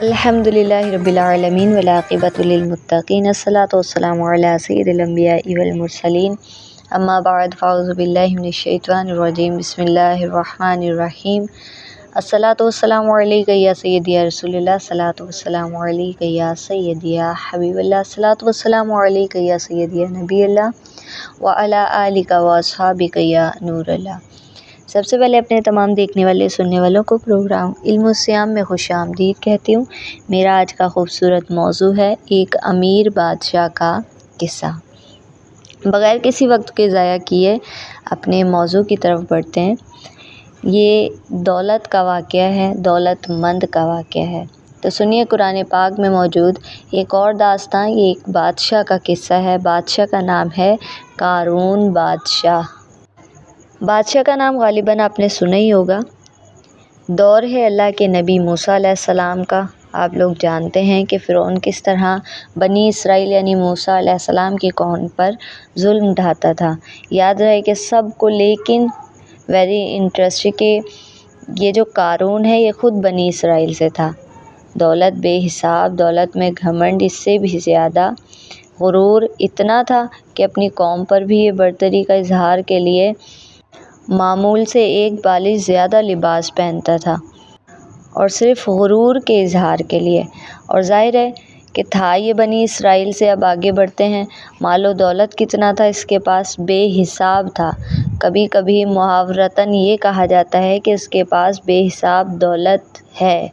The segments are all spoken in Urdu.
الحمدللہ رب العالمین والعاقبۃ للمتقین الصلاۃ والسلام علی سید الانبیاء والمرسلین اما بعد فاعوذ باللہ من الشیطان الرجیم بسم اللہ الرحمن الرحیم الصلاۃ والسلام علیک یا سیدی یا رسول اللہ الصلاۃ والسلام علیک یا سیدی یا حبیب اللہ الصلاۃ والسلام علیک یا سیدی یا نبی اللہ وعلی آلک واصحابک یا نور اللہ۔ سب سے پہلے اپنے تمام دیکھنے والے سننے والوں کو پروگرام علم الصیام میں خوش آمدید کہتی ہوں۔ میرا آج کا خوبصورت موضوع ہے ایک امیر بادشاہ کا قصہ۔ بغیر کسی وقت کے ضائع کیے اپنے موضوع کی طرف بڑھتے ہیں۔ یہ دولت کا واقعہ ہے، دولت مند کا واقعہ ہے۔ تو سنیے قرآن پاک میں موجود ایک اور داستان، یہ ایک بادشاہ کا قصہ ہے۔ بادشاہ کا نام ہے قارون بادشاہ۔ بادشاہ کا نام غالباً آپ نے سنا ہی ہوگا۔ دور ہے اللہ کے نبی موسیٰ علیہ السلام کا۔ آپ لوگ جانتے ہیں کہ فرعون کس طرح بنی اسرائیل یعنی موسیٰ علیہ السلام کی قوم پر ظلم ڈھاتا تھا۔ یاد رہے کہ سب کو، لیکن ویری انٹرسٹنگ کہ یہ جو قارون ہے یہ خود بنی اسرائیل سے تھا۔ دولت بے حساب، دولت میں گھمنڈ، اس سے بھی زیادہ غرور اتنا تھا کہ اپنی قوم پر بھی یہ برتری کا اظہار کے لیے معمول سے ایک بالش زیادہ لباس پہنتا تھا، اور صرف غرور کے اظہار کے لیے۔ اور ظاہر ہے کہ تھا یہ بنی اسرائیل سے۔ اب آگے بڑھتے ہیں۔ مال و دولت کتنا تھا اس کے پاس؟ بے حساب تھا۔ کبھی کبھی محاورتاً یہ کہا جاتا ہے کہ اس کے پاس بے حساب دولت ہے،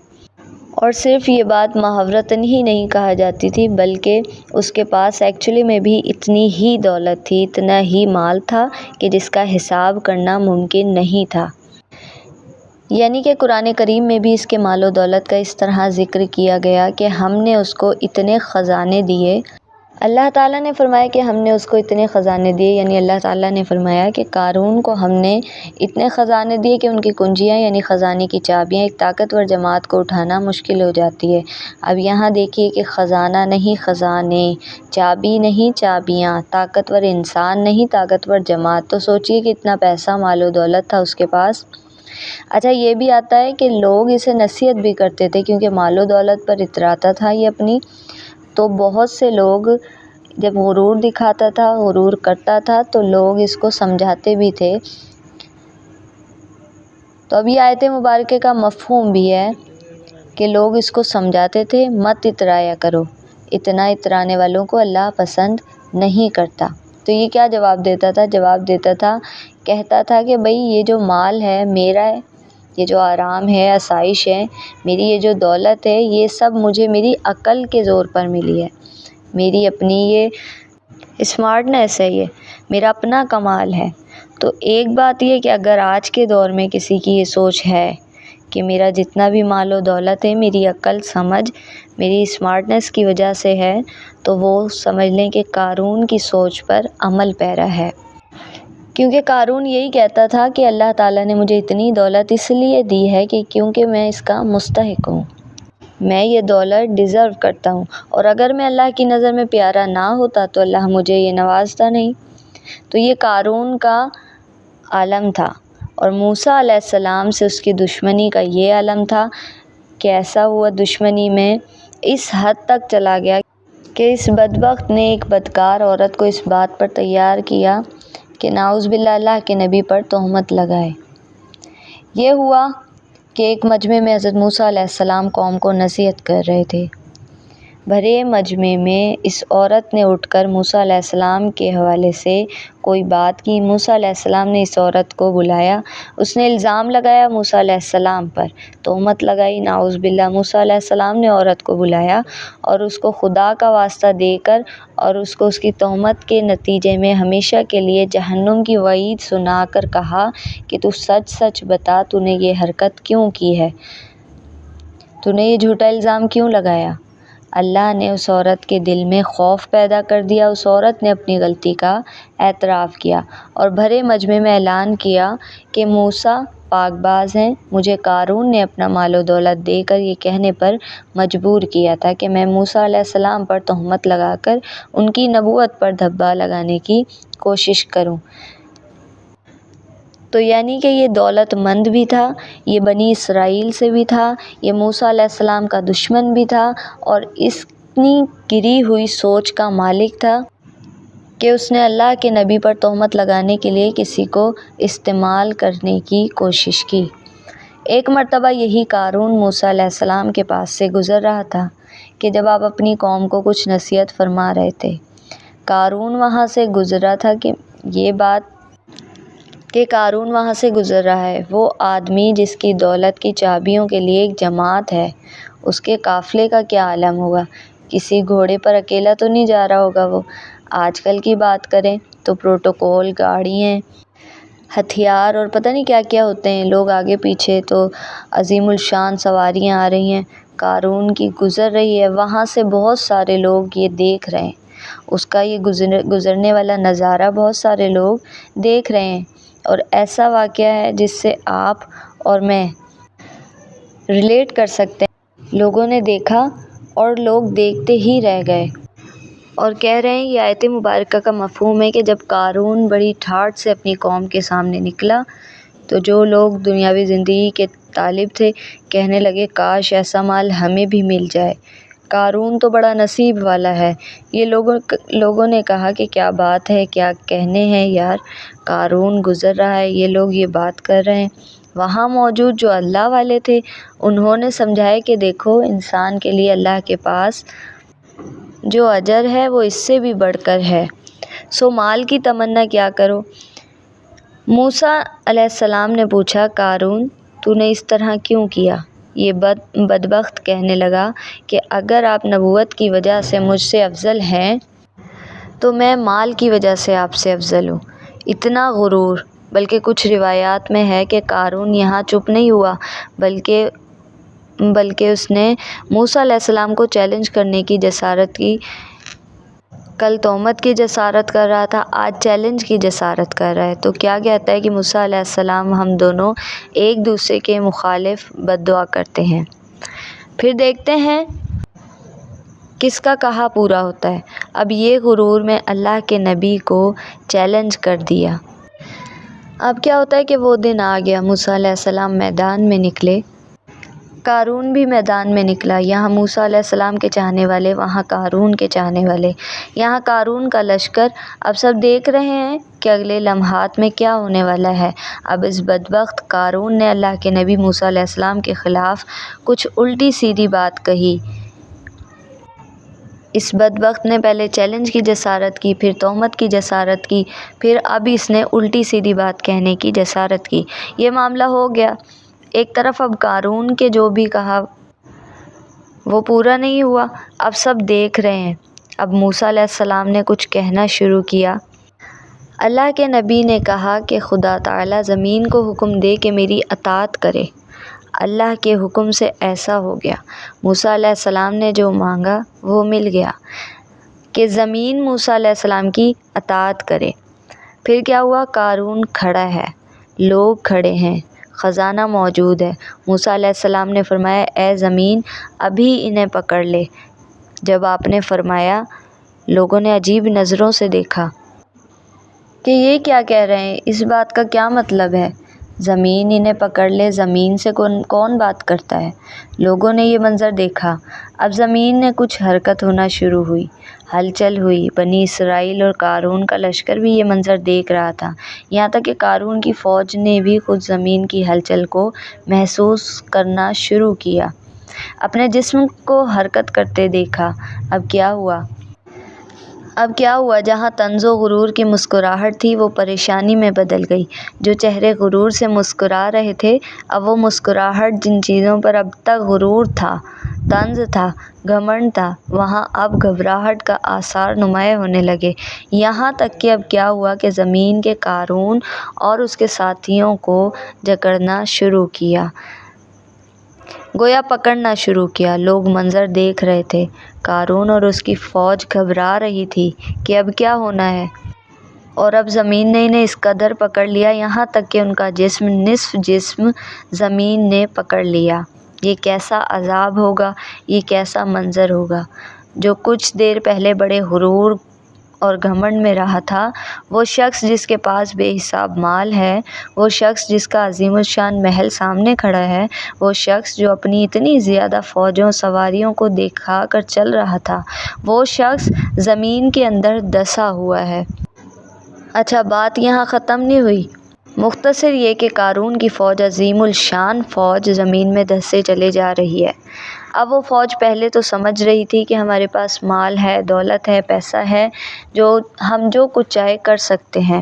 اور صرف یہ بات محاورتاً ہی نہیں کہا جاتی تھی بلکہ اس کے پاس ایکچولی میں بھی اتنی ہی دولت تھی، اتنا ہی مال تھا کہ جس کا حساب کرنا ممکن نہیں تھا۔ یعنی کہ قرآن کریم میں بھی اس کے مال و دولت کا اس طرح ذکر کیا گیا کہ ہم نے اس کو اتنے خزانے دیے۔ اللہ تعالیٰ نے فرمایا کہ ہم نے اس کو اتنے خزانے دیے، یعنی اللہ تعالیٰ نے فرمایا کہ قارون کو ہم نے اتنے خزانے دیے کہ ان کی کنجیاں یعنی خزانے کی چابیاں ایک طاقتور جماعت کو اٹھانا مشکل ہو جاتی ہے۔ اب یہاں دیکھیے کہ خزانہ نہیں خزانے، چابی نہیں چابیاں، طاقتور انسان نہیں طاقتور جماعت۔ تو سوچیے کہ اتنا پیسہ مال و دولت تھا اس کے پاس۔ اچھا، یہ بھی آتا ہے کہ لوگ اسے نصیحت بھی کرتے تھے کیونکہ مال و دولت پر اتراتا تھا یہ اپنی، تو بہت سے لوگ جب غرور دکھاتا تھا، غرور کرتا تھا، تو لوگ اس کو سمجھاتے بھی تھے۔ تو اب یہ آیت مبارکہ کا مفہوم بھی ہے کہ لوگ اس کو سمجھاتے تھے، مت اترایا کرو، اتنا اترانے والوں کو اللہ پسند نہیں کرتا۔ تو یہ کیا جواب دیتا تھا؟ جواب دیتا تھا، کہتا تھا کہ بھئی یہ جو مال ہے میرا ہے، یہ جو آرام ہے، آسائش ہے، میری یہ جو دولت ہے، یہ سب مجھے میری عقل کے زور پر ملی ہے، میری اپنی یہ اسمارٹنیس ہے، یہ میرا اپنا کمال ہے۔ تو ایک بات یہ کہ اگر آج کے دور میں کسی کی یہ سوچ ہے کہ میرا جتنا بھی مال و دولت ہے میری عقل سمجھ میری اسمارٹنیس کی وجہ سے ہے، تو وہ سمجھ لیں کہ قارون کی سوچ پر عمل پیرا ہے۔ کیونکہ قارون یہی کہتا تھا کہ اللہ تعالیٰ نے مجھے اتنی دولت اس لیے دی ہے کہ کیونکہ میں اس کا مستحق ہوں، میں یہ دولت ڈیزرو کرتا ہوں، اور اگر میں اللہ کی نظر میں پیارا نہ ہوتا تو اللہ مجھے یہ نوازتا نہیں۔ تو یہ قارون کا عالم تھا، اور موسیٰ علیہ السلام سے اس کی دشمنی کا یہ عالم تھا کہ ایسا ہوا دشمنی میں اس حد تک چلا گیا کہ اس بدبخت نے ایک بدکار عورت کو اس بات پر تیار کیا کہ نعوذ باللہ اللہ کے نبی پر تہمت لگائے۔ یہ ہوا کہ ایک مجمع میں حضرت موسیٰ علیہ السلام قوم کو نصیحت کر رہے تھے۔ بھرے مجمع میں اس عورت نے اٹھ کر موسیٰ علیہ السلام کے حوالے سے کوئی بات کی۔ موسیٰ علیہ السلام نے اس عورت کو بلایا، اس نے الزام لگایا موسیٰ علیہ السلام پر، تہمت لگائی، نعوذ باللہ۔ موسیٰ علیہ السلام نے عورت کو بلایا اور اس کو خدا کا واسطہ دے کر اور اس کو اس کی تہمت کے نتیجے میں ہمیشہ کے لیے جہنم کی وعید سنا کر کہا کہ تو سچ سچ بتا، تو نے یہ حرکت کیوں کی ہے، تو نے یہ جھوٹا الزام کیوں لگایا۔ اللہ نے اس عورت کے دل میں خوف پیدا کر دیا۔ اس عورت نے اپنی غلطی کا اعتراف کیا اور بھرے مجمع میں اعلان کیا کہ موسیٰ پاک باز ہیں، مجھے قارون نے اپنا مال و دولت دے کر یہ کہنے پر مجبور کیا تھا کہ میں موسیٰ علیہ السلام پر تہمت لگا کر ان کی نبوت پر دھبا لگانے کی کوشش کروں۔ تو یعنی کہ یہ دولت مند بھی تھا، یہ بنی اسرائیل سے بھی تھا، یہ موسیٰ علیہ السلام کا دشمن بھی تھا، اور اتنی گری ہوئی سوچ کا مالک تھا کہ اس نے اللہ کے نبی پر تہمت لگانے کے لیے کسی کو استعمال کرنے کی کوشش کی۔ ایک مرتبہ یہی قارون موسیٰ علیہ السلام کے پاس سے گزر رہا تھا کہ جب آپ اپنی قوم کو کچھ نصیحت فرما رہے تھے۔ قارون وہاں سے گزر رہا ہے، وہ آدمی جس کی دولت کی چابیوں کے لیے ایک جماعت ہے، اس کے قافلے کا کیا عالم ہوگا؟ کسی گھوڑے پر اکیلا تو نہیں جا رہا ہوگا وہ۔ آج کل کی بات کریں تو پروٹوکول، گاڑیاں، ہتھیار اور پتہ نہیں کیا کیا ہوتے ہیں، لوگ آگے پیچھے، تو عظیم الشان سواریاں آ رہی ہیں، قارون کی گزر رہی ہے، وہاں سے بہت سارے لوگ یہ دیکھ رہے ہیں، اس کا یہ گزرنے والا نظارہ بہت سارے لوگ دیکھ رہے ہیں، اور ایسا واقعہ ہے جس سے آپ اور میں ریلیٹ کر سکتے ہیں۔ لوگوں نے دیکھا اور لوگ دیکھتے ہی رہ گئے، اور کہہ رہے ہیں یہ آیت مبارکہ کا مفہوم ہے کہ جب قارون بڑی ٹھاٹھ سے اپنی قوم کے سامنے نکلا تو جو لوگ دنیاوی زندگی کے طالب تھے کہنے لگے کاش ایسا مال ہمیں بھی مل جائے، قارون تو بڑا نصیب والا ہے۔ یہ لوگوں نے کہا کہ کیا بات ہے، کیا کہنے ہیں یار، قارون گزر رہا ہے، یہ لوگ یہ بات کر رہے ہیں۔ وہاں موجود جو اللہ والے تھے انہوں نے سمجھایا کہ دیکھو انسان کے لیے اللہ کے پاس جو اجر ہے وہ اس سے بھی بڑھ کر ہے، سو مال کی تمنا کیا کرو۔ موسیٰ علیہ السلام نے پوچھا قارون تو نے اس طرح کیوں کیا؟ یہ بدبخت کہنے لگا کہ اگر آپ نبوت کی وجہ سے مجھ سے افضل ہیں تو میں مال کی وجہ سے آپ سے افضل ہوں۔ اتنا غرور! بلکہ کچھ روایات میں ہے کہ قارون یہاں چپ نہیں ہوا بلکہ اس نے موسیٰ علیہ السلام کو چیلنج کرنے کی جسارت کی۔ کل تہمت کی جسارت کر رہا تھا، آج چیلنج کی جسارت کر رہا ہے۔ تو کیا کہتا ہے کہ موسیٰ علیہ السلام ہم دونوں ایک دوسرے کے مخالف بد دعا کرتے ہیں، پھر دیکھتے ہیں کس کا کہا پورا ہوتا ہے۔ اب یہ غرور میں اللہ کے نبی کو چیلنج کر دیا۔ اب کیا ہوتا ہے کہ وہ دن آ گیا، موسیٰ علیہ السلام میدان میں نکلے، قارون بھی میدان میں نکلا۔ یہاں موسیٰ علیہ السلام کے چاہنے والے، وہاں قارون کے چاہنے والے، یہاں قارون کا لشکر۔ اب سب دیکھ رہے ہیں کہ اگلے لمحات میں کیا ہونے والا ہے۔ اب اس بدبخت قارون نے اللہ کے نبی موسیٰ علیہ السلام کے خلاف کچھ الٹی سیدھی بات کہی۔ اس بدبخت نے پہلے چیلنج کی جسارت کی، پھر تہمت کی جسارت کی، پھر اب اس نے الٹی سیدھی بات کہنے کی جسارت کی۔ یہ معاملہ ہو گیا۔ ایک طرف اب قارون کے جو بھی کہا وہ پورا نہیں ہوا، اب سب دیکھ رہے ہیں۔ اب موسیٰ علیہ السلام نے کچھ کہنا شروع کیا۔ اللہ کے نبی نے کہا کہ خدا تعالیٰ زمین کو حکم دے کہ میری اطاعت کرے۔ اللہ کے حکم سے ایسا ہو گیا، موسیٰ علیہ السلام نے جو مانگا وہ مل گیا کہ زمین موسیٰ علیہ السلام کی اطاعت کرے۔ پھر کیا ہوا؟ قارون کھڑا ہے، لوگ کھڑے ہیں، خزانہ موجود ہے۔ موسیٰ علیہ السلام نے فرمایا اے زمین ابھی انہیں پکڑ لے۔ جب آپ نے فرمایا لوگوں نے عجیب نظروں سے دیکھا کہ یہ کیا کہہ رہے ہیں، اس بات کا کیا مطلب ہے؟ زمین انہیں پکڑ لے، زمین سے کون بات کرتا ہے؟ لوگوں نے یہ منظر دیکھا۔ اب زمین نے کچھ حرکت ہونا شروع ہوئی، ہلچل ہوئی۔ بنی اسرائیل اور قارون کا لشکر بھی یہ منظر دیکھ رہا تھا، یہاں تک کہ قارون کی فوج نے بھی خود زمین کی ہلچل کو محسوس کرنا شروع کیا، اپنے جسم کو حرکت کرتے دیکھا۔ اب کیا ہوا؟ جہاں طنز و غرور کی مسکراہٹ تھی وہ پریشانی میں بدل گئی۔ جو چہرے غرور سے مسکرا رہے تھے، اب وہ مسکراہٹ جن چیزوں پر اب تک غرور تھا، طنز تھا، گھمنڈ تھا، وہاں اب گھبراہٹ کا آثار نمایاں ہونے لگے۔ یہاں تک کہ اب کیا ہوا کہ زمین کے قارون اور اس کے ساتھیوں کو جکڑنا شروع کیا، گویا پکڑنا شروع کیا۔ لوگ منظر دیکھ رہے تھے، قارون اور اس کی فوج گھبرا رہی تھی کہ اب کیا ہونا ہے، اور اب زمین نے انہیں اس قدر پکڑ لیا یہاں تک کہ ان کا جسم، نصف جسم زمین نے پکڑ لیا۔ یہ کیسا عذاب ہوگا، یہ کیسا منظر ہوگا۔ جو کچھ دیر پہلے بڑے غرور اور گھمنڈ میں رہا تھا، وہ شخص جس کے پاس بے حساب مال ہے، وہ شخص جس کا عظیم الشان محل سامنے کھڑا ہے، وہ شخص جو اپنی اتنی زیادہ فوجوں سواریوں کو دکھا کر چل رہا تھا، وہ شخص زمین کے اندر دھنسا ہوا ہے۔ اچھا، بات یہاں ختم نہیں ہوئی۔ مختصر یہ کہ قارون کی فوج، عظیم الشان فوج، زمین میں دھنسے چلے جا رہی ہے۔ اب وہ فوج پہلے تو سمجھ رہی تھی کہ ہمارے پاس مال ہے، دولت ہے، پیسہ ہے، ہم جو کچھ چاہے کر سکتے ہیں۔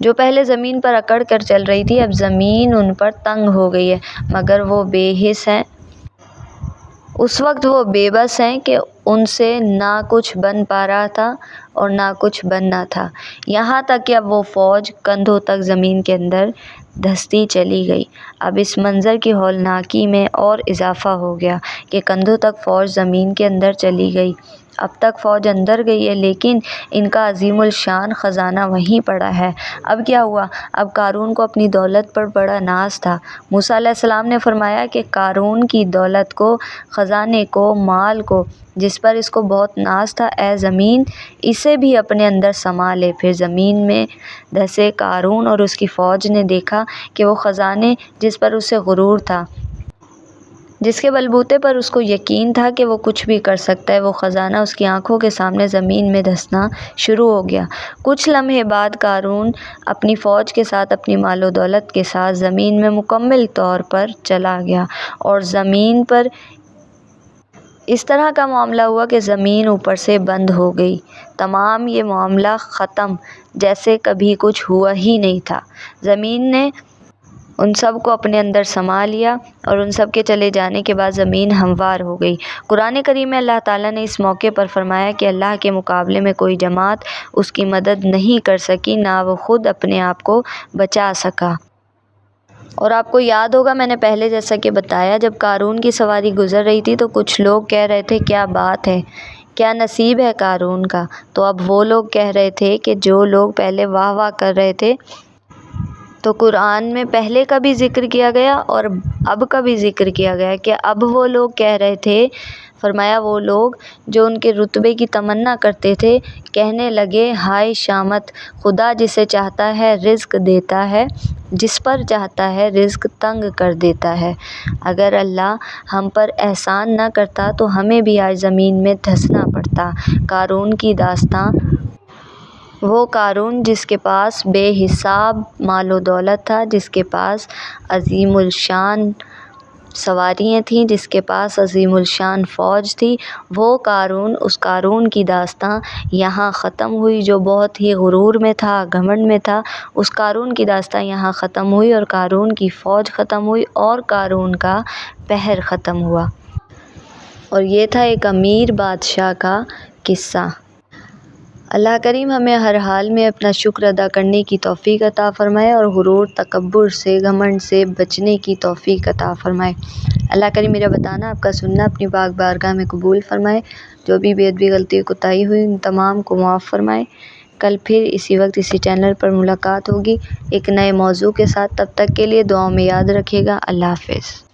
جو پہلے زمین پر اکڑ کر چل رہی تھی، اب زمین ان پر تنگ ہو گئی ہے، مگر وہ بے حس ہیں۔ اس وقت وہ بے بس ہیں کہ ان سے نہ کچھ بن پا رہا تھا اور نہ کچھ بننا تھا، یہاں تک کہ اب وہ فوج کندھوں تک زمین کے اندر دھنستی چلی گئی۔ اب اس منظر کی ہولناکی میں اور اضافہ ہو گیا کہ کندھوں تک فوج زمین کے اندر چلی گئی۔ اب تک فوج اندر گئی ہے، لیکن ان کا عظیم الشان خزانہ وہیں پڑا ہے۔ اب کیا ہوا؟ اب قارون کو اپنی دولت پر بڑا ناز تھا۔ موسیٰ علیہ السلام نے فرمایا کہ قارون کی دولت کو، خزانے کو، مال کو، جس پر اس کو بہت ناز تھا، اے زمین اسے بھی اپنے اندر سما لے۔ پھر زمین میں دھنسے قارون اور اس کی فوج نے دیکھا کہ وہ خزانے جس پر اسے غرور تھا، جس کے بلبوتے پر اس کو یقین تھا کہ وہ کچھ بھی کر سکتا ہے، وہ خزانہ اس کی آنکھوں کے سامنے زمین میں دھنسنا شروع ہو گیا۔ کچھ لمحے بعد قارون اپنی فوج کے ساتھ، اپنی مال و دولت کے ساتھ زمین میں مکمل طور پر چلا گیا، اور زمین پر اس طرح کا معاملہ ہوا کہ زمین اوپر سے بند ہو گئی۔ تمام یہ معاملہ ختم، جیسے کبھی کچھ ہوا ہی نہیں تھا۔ زمین نے ان سب کو اپنے اندر سما لیا، اور ان سب کے چلے جانے کے بعد زمین ہموار ہو گئی۔ قرآن کریم میں اللہ تعالیٰ نے اس موقع پر فرمایا کہ اللہ کے مقابلے میں کوئی جماعت اس کی مدد نہیں کر سکی، نہ وہ خود اپنے آپ کو بچا سکا۔ اور آپ کو یاد ہوگا، میں نے پہلے جیسا کہ بتایا، جب قارون کی سواری گزر رہی تھی تو کچھ لوگ کہہ رہے تھے کیا بات ہے، کیا نصیب ہے قارون کا۔ تو اب وہ لوگ کہہ رہے تھے کہ جو لوگ پہلے واہ واہ کر رہے تھے، تو قرآن میں پہلے کا بھی ذکر کیا گیا اور اب کا بھی ذکر کیا گیا کہ اب وہ لوگ کہہ رہے تھے، فرمایا وہ لوگ جو ان کے رتبے کی تمنا کرتے تھے، کہنے لگے ہائے شامت، خدا جسے چاہتا ہے رزق دیتا ہے، جس پر چاہتا ہے رزق تنگ کر دیتا ہے۔ اگر اللہ ہم پر احسان نہ کرتا تو ہمیں بھی آج زمین میں دھنسنا پڑتا۔ قارون کی داستاں، وہ قارون جس کے پاس بے حساب مال و دولت تھا، جس کے پاس عظیم الشان سواریاں تھیں، جس کے پاس عظیم الشان فوج تھی، وہ قارون، اس قارون کی داستاں یہاں ختم ہوئی جو بہت ہی غرور میں تھا، گھمنڈ میں تھا۔ اس قارون کی داستاں یہاں ختم ہوئی، اور قارون کی فوج ختم ہوئی، اور قارون کا قہر ختم ہوا۔ اور یہ تھا ایک امیر بادشاہ کا قصہ۔ اللہ کریم ہمیں ہر حال میں اپنا شکر ادا کرنے کی توفیق عطا فرمائے، اور غرور، تکبر سے، گھمنڈ سے بچنے کی توفیق عطا فرمائے۔ اللہ کریم میرا بتانا، آپ کا سننا اپنی پاک بارگاہ میں قبول فرمائے۔ جو بھی بے ادبی، غلطی، کوتاہی ہوئی، ان تمام کو معاف فرمائے۔ کل پھر اسی وقت اسی چینل پر ملاقات ہوگی ایک نئے موضوع کے ساتھ۔ تب تک کے لیے دعاؤں میں یاد رکھیے گا۔ اللہ حافظ۔